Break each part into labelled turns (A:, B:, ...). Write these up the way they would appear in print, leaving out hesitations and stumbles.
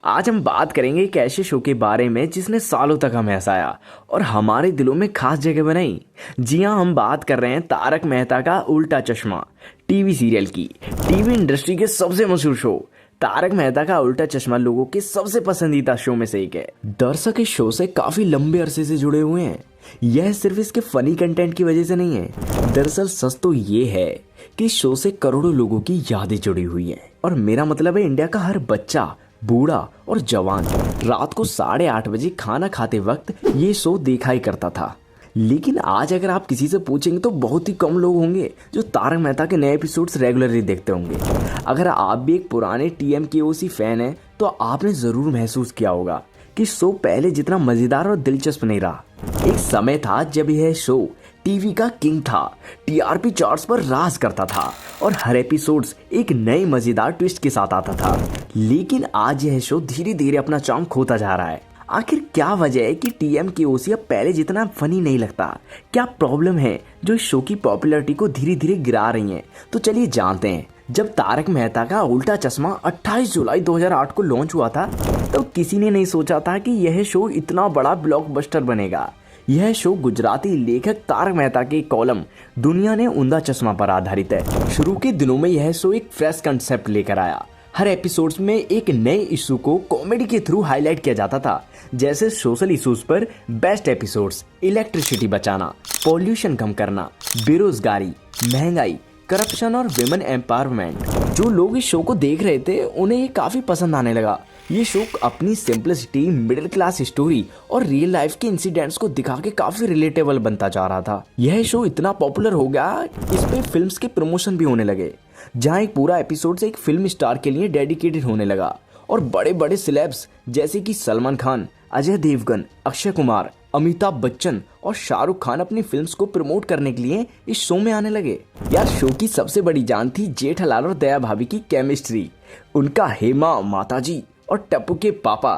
A: आज हम बात करेंगे एक ऐसे शो के बारे में जिसने सालों तक हमें हंसाया और हमारे दिलों में खास जगह बनाई। जी हाँ, हम बात कर रहे हैं तारक मेहता का उल्टा चश्मा टीवी सीरियल की। टीवी इंडस्ट्री के सबसे मशहूर शो तारक मेहता का उल्टा चश्मा लोगों के सबसे पसंदीदा शो में से एक है। दर्शक इस शो से काफी लंबे अरसे से जुड़े हुए हैं। यह सिर्फ इसके फनी कंटेंट की वजह से नहीं है, दरअसल सच तो ये है कि इस शो से करोड़ों लोगों की यादें जुड़ी हुई हैं। और मेरा मतलब है इंडिया का हर बच्चा, बूढ़ा और जवान रात को 8:30 बजे खाना खाते वक्त ये शो देखा ही करता था। लेकिन आज अगर आप किसी से पूछेंगे तो बहुत ही कम लोग होंगे जो तारक मेहता के नए एपिसोड्स रेगुलरली देखते होंगे। अगर आप भी एक पुराने TMKOC फैन हैं तो आपने जरूर महसूस किया होगा कि शो पहले जितना मजेदार और दिलचस्प नहीं रहा। एक समय था जब यह शो टीवी का किंग था, TRP चार्ट्स पर राज करता था और हर एपिसोड्स एक नए मजेदार ट्विस्ट के साथ आता था। लेकिन आज यह शो धीरे धीरे अपना चार्म खोता जा रहा है। आखिर क्या वजह है कि TMKOC अब पहले जितना फनी नहीं लगता? क्या प्रॉब्लम है जो इस शो की पॉपुलैरिटी को धीरे धीरे गिरा रही है? तो चलिए जानते हैं। जब तारक मेहता का उल्टा चश्मा 28 जुलाई 2008 को लॉन्च हुआ था तो किसी ने नहीं सोचा था कि यह शो इतना बड़ा ब्लॉकबस्टर बनेगा। यह शो गुजराती लेखक तारक मेहता के कॉलम दुनिया ने उंधा चश्मा पर आधारित है। शुरू के दिनों में यह शो एक फ्रेश कंसेप्ट लेकर आया। हर एपिसोड्स में एक नए इशू को कॉमेडी के थ्रू हाईलाइट किया जाता था, जैसे सोशल इश्यूज पर बेस्ट एपिसोड्स, इलेक्ट्रिसिटी बचाना, पॉल्यूशन कम करना, बेरोजगारी, महंगाई, करप्शन और विमेन एम्पावरमेंट। जो लोग इस शो को देख रहे थे उन्हें ये काफी पसंद आने लगा। ये शो अपनी सिंपलिसिटी, मिडिल क्लास स्टोरी और रियल लाइफ के इंसिडेंट्स को दिखा के काफी रिलेटेबल बनता जा रहा था। यह शो इतना पॉपुलर हो गया, इस पे फिल्म्स के प्रमोशन भी होने लगे, जहां एक पूरा एपिसोड से एक फिल्म स्टार के लिए डेडिकेटेड होने लगा। और बड़े बड़े सेलेब्स जैसे कि सलमान खान, अजय देवगन, अक्षय कुमार, अमिताभ बच्चन और शाहरुख खान अपनी फिल्म्स को प्रमोट करने के लिए इस शो में आने लगे। यार, शो की सबसे बड़ी जान थी जेठालाल और दया भाभी की केमिस्ट्री। उनका हेमा माताजी और टप्पू के पापा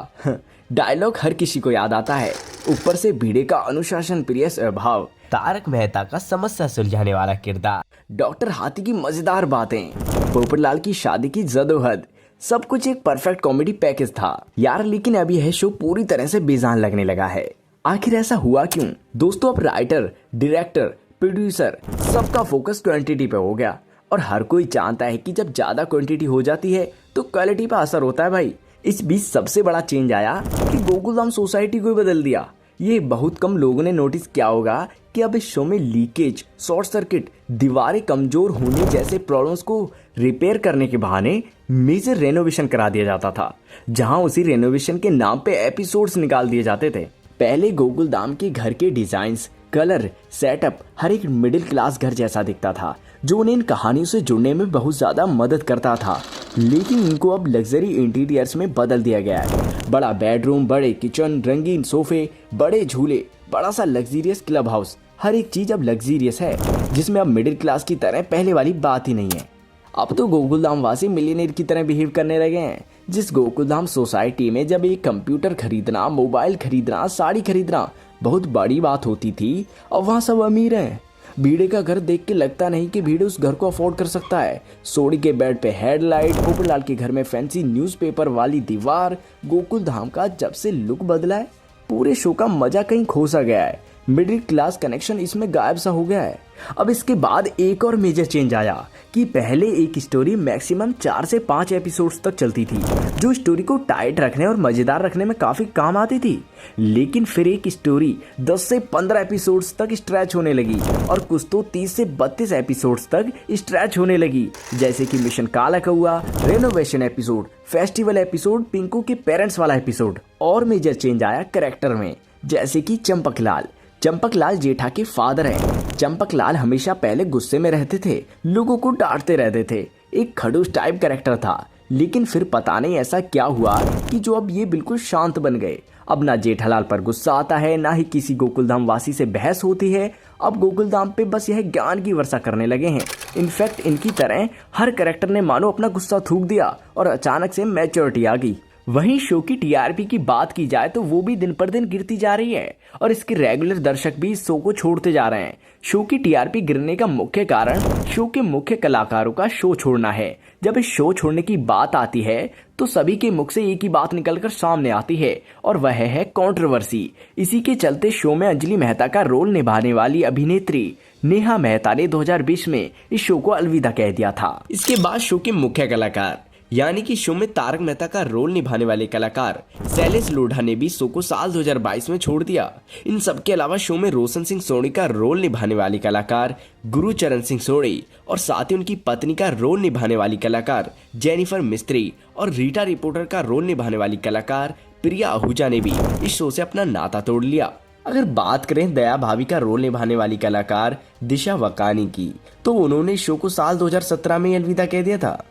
A: डायलॉग हर किसी को याद आता है। ऊपर से भिड़े का अनुशासन प्रिय स्वभाव, तारक मेहता का समस्या सुलझाने वाला किरदार, डॉक्टर हाथी की मजेदार बातें, पोपटलाल की शादी की जदोहद, सब कुछ एक परफेक्ट कॉमेडी पैकेज था। यार, लेकिन अब यह शो पूरी तरह से बेजान लगने लगा है। आखिर ऐसा हुआ क्यों? दोस्तों, अब राइटर, डायरेक्टर, प्रोड्यूसर सबका फोकस क्वांटिटी पे हो गया और हर कोई जानता है कि जब ज्यादा क्वांटिटी हो जाती है तो क्वालिटी पे असर होता है भाई। इस बीच सबसे बड़ा चेंज आया कि गोकुलधाम सोसाइटी को ही बदल दिया। ये बहुत कम लोगों ने नोटिस किया होगा कि अब इस शो में लीकेज, शॉर्ट सर्किट, दीवारें कमजोर होने जैसे प्रॉब्लम्स को रिपेयर करने के बहाने मेजर रेनोवेशन करा दिया जाता था, जहां उसी रेनोवेशन के नाम पे एपिसोड्स निकाल दिए जाते थे। पहले गोकुलधाम के घर के डिजाइन्स, कलर, सेटअप हर एक मिडिल क्लास घर जैसा दिखता था, जो उन्हें इन कहानियों से जुड़ने में बहुत ज्यादा मदद करता था। लेकिन इनको अब लग्जरी इंटीरियर्स में बदल दिया गया है। बड़ा बेडरूम, बड़े किचन, रंगीन सोफे, बड़े झूले, बड़ा सा लग्जरियस क्लब हाउस, हर एक चीज अब लग्जरियस है, जिसमें अब मिडिल क्लास की तरह पहले वाली बात ही नहीं है। अब तो गोकुलधाम वासी मिलियनेयर की तरह बिहेव करने लगे हैं। जिस गोकुलधाम सोसाइटी में जब एक कंप्यूटर खरीदना, मोबाइल खरीदना, साड़ी खरीदना बहुत बड़ी बात होती थी, अब वहाँ सब अमीर हैं। भीड़े का घर देख के लगता नहीं कि भीड़े उस घर को अफोर्ड कर सकता है। सोडी के बेड पे हेडलाइट, पोपटलाल के घर में फैंसी न्यूज़पेपर वाली दीवार। गोकुलधाम का जब से लुक बदला है, पूरे शो का मजा कहीं खो सा गया है। मिडिल क्लास कनेक्शन इसमें गायब सा हो गया है। अब इसके बाद एक और मेजर चेंज आया कि पहले एक स्टोरी मैक्सिमम 4 से 5 एपिसोड्स तक चलती थी, जो स्टोरी को टाइट रखने और मजेदार रखने में काफी काम आती थी। लेकिन फिर एक स्टोरी 10 से 15 एपिसोड्स तक स्ट्रेच होने लगी और कुछ तो 30 से 32 एपिसोड्स तक स्ट्रेच होने लगी, जैसे कि मिशन काला कौआ, renovation episode, festival episode, Pinku के पेरेंट्स वाला एपिसोड। और मेजर चेंज आया कैरेक्टर में, जैसे कि चंपकलाल। चंपकलाल जेठा के फादर हैं। चंपकलाल हमेशा पहले गुस्से में रहते थे, लोगों को डांटते रहते थे, एक खड़ूस टाइप कैरेक्टर था। लेकिन फिर पता नहीं ऐसा क्या हुआ कि जो अब ये बिल्कुल शांत बन गए। अब ना जेठालाल पर गुस्सा आता है, ना ही किसी गोकुलधाम वासी से बहस होती है। अब गोकुलधाम पे बस यह ज्ञान की वर्षा करने लगे हैं। इनफैक्ट इनकी तरह हर कैरेक्टर ने मानो अपना गुस्सा थूक दिया और अचानक से मैच्योरिटी आ गई। वहीं शो की टीआरपी की बात की जाए तो वो भी दिन पर दिन गिरती जा रही है और इसके रेगुलर दर्शक भी इस शो को छोड़ते जा रहे हैं। शो की टीआरपी गिरने का मुख्य कारण शो के मुख्य कलाकारों का शो छोड़ना है। जब इस शो छोड़ने की बात आती है तो सभी के मुख से एक ही बात निकलकर सामने आती है और वह है कंट्रोवर्सी। इसी के चलते शो में अंजलि मेहता का रोल निभाने वाली अभिनेत्री नेहा मेहता ने 2020 में इस शो को अलविदा कह दिया था। इसके बाद शो के मुख्य कलाकार यानी कि शो में तारक मेहता का रोल निभाने वाले कलाकार शैलेश लोढ़ा ने भी शो को साल 2022 में छोड़ दिया। इन सब के अलावा शो में रोशन सिंह सोनी का रोल निभाने वाली कलाकार गुरुचरण सिंह सोनी और साथ ही उनकी पत्नी का रोल निभाने वाली कलाकार जेनिफर मिस्त्री और रीटा रिपोर्टर का रोल निभाने वाली कलाकार प्रिया आहूजा ने भी इस शो से अपना नाता तोड़ लिया। अगर बात करें दया भाभी का रोल निभाने वाली कलाकार दिशा वकानी की, तो उन्होंने शो को साल 2017 में अलविदा कह दिया था।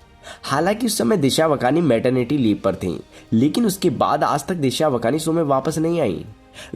A: हालांकि उस समय दिशा वकानी मैटरनिटी लीव पर थीं, लेकिन उसके बाद आज तक दिशा वकानी शो में वापस नहीं आई।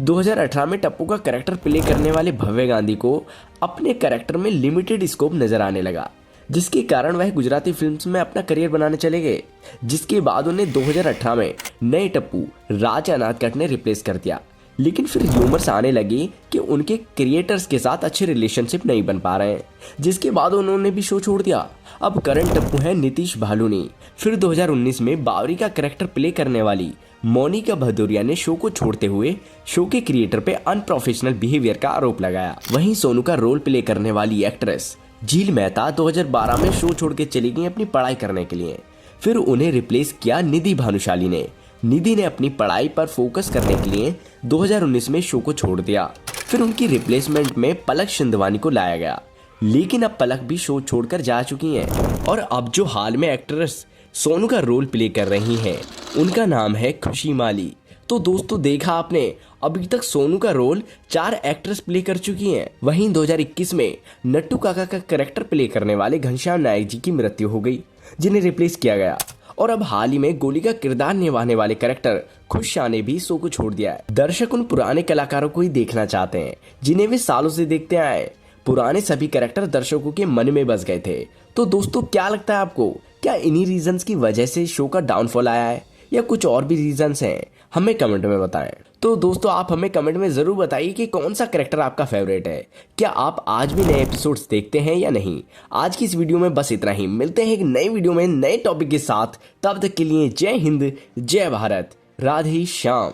A: 2018 में टप्पू का कैरेक्टर प्ले करने वाले भव्य गांधी को अपने कैरेक्टर में लिमिटेड स्कोप नजर आने लगा, जिसके कारण वह गुजराती फिल्म्स में अपना करियर बनाने चले गए। जिसके बाद उन्हें 2018 में नए टप्पू राज अनाथकट ने रिप्लेस कर दिया, लेकिन फिर र्यूमर्स आने लगी कि उनके क्रिएटर्स के साथ अच्छे रिलेशनशिप नहीं बन पा रहे हैं, जिसके बाद उन्होंने भी शो छोड़ दिया। अब करंट टप्पू है नीतीश भालूनी। फिर 2019 में बावरी का कैरेक्टर प्ले करने वाली मोनिका भदौरिया ने शो को छोड़ते हुए शो के क्रिएटर पे अनप्रोफेशनल बिहेवियर का आरोप लगाया। वहीं सोनू का रोल प्ले करने वाली एक्ट्रेस झील मेहता 2012 में शो छोड़ के चली गई अपनी पढ़ाई करने के लिए। फिर उन्हें रिप्लेस किया निधि भानुशाली ने। निधि ने अपनी पढ़ाई पर फोकस करने के लिए 2019 में शो को छोड़ दिया। फिर उनकी रिप्लेसमेंट में पलक शिंदवानी को लाया गया, लेकिन अब पलक भी शो छोड़कर जा चुकी हैं। और अब जो हाल में एक्ट्रेस सोनू का रोल प्ले कर रही हैं, उनका नाम है खुशी माली। तो दोस्तों देखा आपने, अभी तक सोनू का रोल 4 एक्ट्रेस प्ले कर चुकी हैं। वहीं 2021 में नट्टू काका का कैरेक्टर प्ले करने वाले घनश्याम नायक जी की मृत्यु हो गई, जिन्हें रिप्लेस किया गया। और अब हाल ही में गोली का किरदार निभाने वाले कैरेक्टर खुश शाह ने भी शो को छोड़ दिया है। दर्शक उन पुराने कलाकारों को ही देखना चाहते हैं जिन्हें वे सालों से देखते आए। पुराने सभी कैरेक्टर दर्शकों के मन में बस गए थे। तो दोस्तों क्या लगता है आपको, क्या इन्हीं रीजंस की वजह से शो का डाउनफॉल आया है या कुछ और भी रीजंस हैं? हमें कमेंट में बताएं। तो दोस्तों आप हमें कमेंट में जरूर बताइए कि कौन सा कैरेक्टर आपका फेवरेट है। क्या आप आज भी नए एपिसोड्स देखते हैं या नहीं? आज की इस वीडियो में बस इतना ही। मिलते हैं एक नई वीडियो में नए टॉपिक के साथ। तब तक के लिए जय हिंद, जय भारत, राधे श्याम।